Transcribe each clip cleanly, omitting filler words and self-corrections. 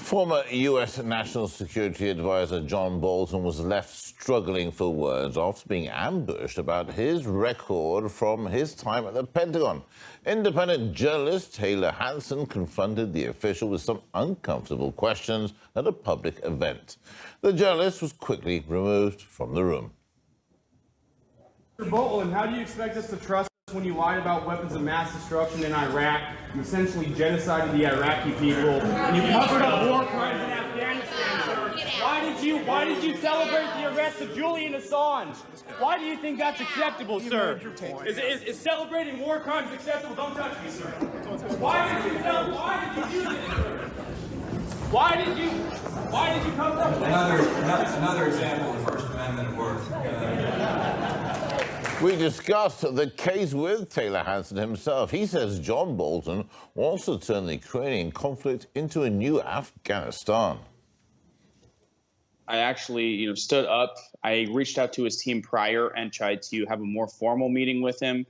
Former U.S. National Security Advisor John Bolton was left struggling for words after being ambushed about his record from his time at the Pentagon. Independent journalist Taylor Hanson confronted the official with some uncomfortable questions at a public event. The journalist was quickly removed from the room. Mr. Bolton, how do you expect us to trust when you lied about weapons of mass destruction in Iraq, you essentially genocided the Iraqi people, and you covered up war crimes in Afghanistan, sir? Why did you celebrate the arrest of Julian Assange? Why do you think that's acceptable, sir? Is celebrating war crimes acceptable? Don't touch me, sir. Why did you do this, sir? Why did you cover up? Another example of the First Amendment at work. We discussed the case with Taylor Hanson himself. He says John Bolton wants to turn the Ukrainian conflict into a new Afghanistan. I actually, stood up. I reached out to his team prior and tried to have a more formal meeting with him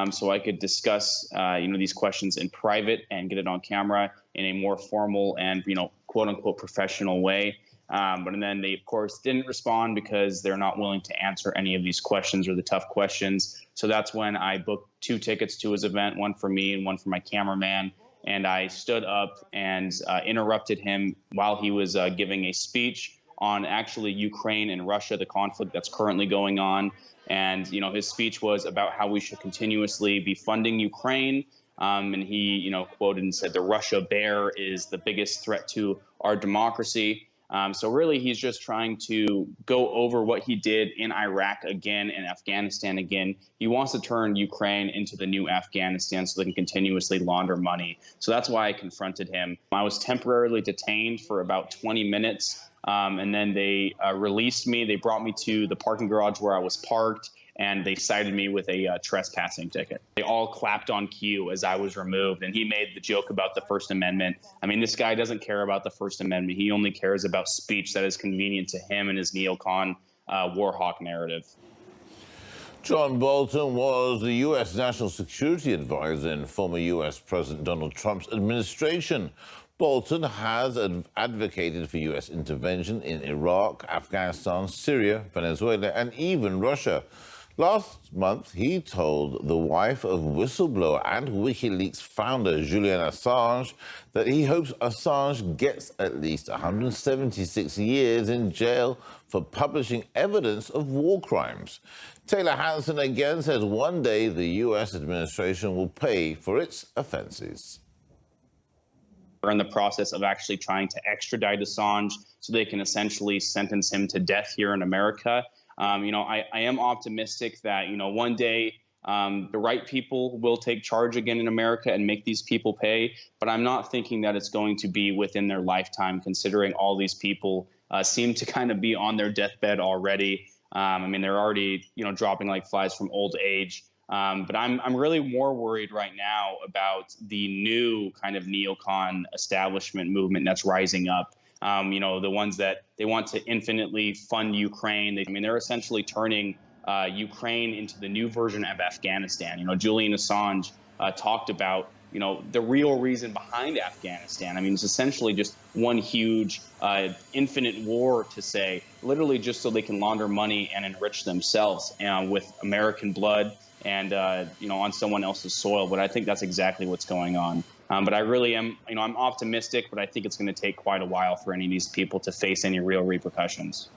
so I could discuss, these questions in private and get it on camera in a more formal and, quote unquote, professional way. But then they, of course, didn't respond because they're not willing to answer any of these questions or the tough questions. So that's when I booked 2 tickets to his event, one for me and one for my cameraman. And I stood up and interrupted him while he was giving a speech on actually Ukraine and Russia, the conflict that's currently going on. And, his speech was about how we should continuously be funding Ukraine. And he, quoted and said the Russia bear is the biggest threat to our democracy. So really, he's just trying to go over what he did in Iraq again and Afghanistan again. He wants to turn Ukraine into the new Afghanistan so they can continuously launder money. So that's why I confronted him. I was temporarily detained for about 20 minutes, and then they released me. They brought me to the parking garage where I was parked, and they cited me with a trespassing ticket. They all clapped on cue as I was removed, and he made the joke about the First Amendment. I mean, this guy doesn't care about the First Amendment. He only cares about speech that is convenient to him and his neocon war hawk narrative. John Bolton was the U.S. National Security Advisor in former U.S. President Donald Trump's administration. Bolton has advocated for U.S. intervention in Iraq, Afghanistan, Syria, Venezuela, and even Russia. Last month, he told the wife of whistleblower and WikiLeaks founder Julian Assange that he hopes Assange gets at least 176 years in jail for publishing evidence of war crimes. Taylor Hanson again says one day the U.S. administration will pay for its offenses. We're in the process of actually trying to extradite Assange so they can essentially sentence him to death here in America. I am optimistic that, one day the right people will take charge again in America and make these people pay. But I'm not thinking that it's going to be within their lifetime, considering all these people seem to kind of be on their deathbed already. They're already, dropping like flies from old age. But I'm really more worried right now about the new kind of neocon establishment movement that's rising up. The ones that they want to infinitely fund Ukraine. They're essentially turning Ukraine into the new version of Afghanistan. Julian Assange talked about, the real reason behind Afghanistan. It's essentially just one huge infinite war to say, literally just so they can launder money and enrich themselves with American blood and, on someone else's soil. But I think that's exactly what's going on. But I really am, I'm optimistic, but I think it's going to take quite a while for any of these people to face any real repercussions.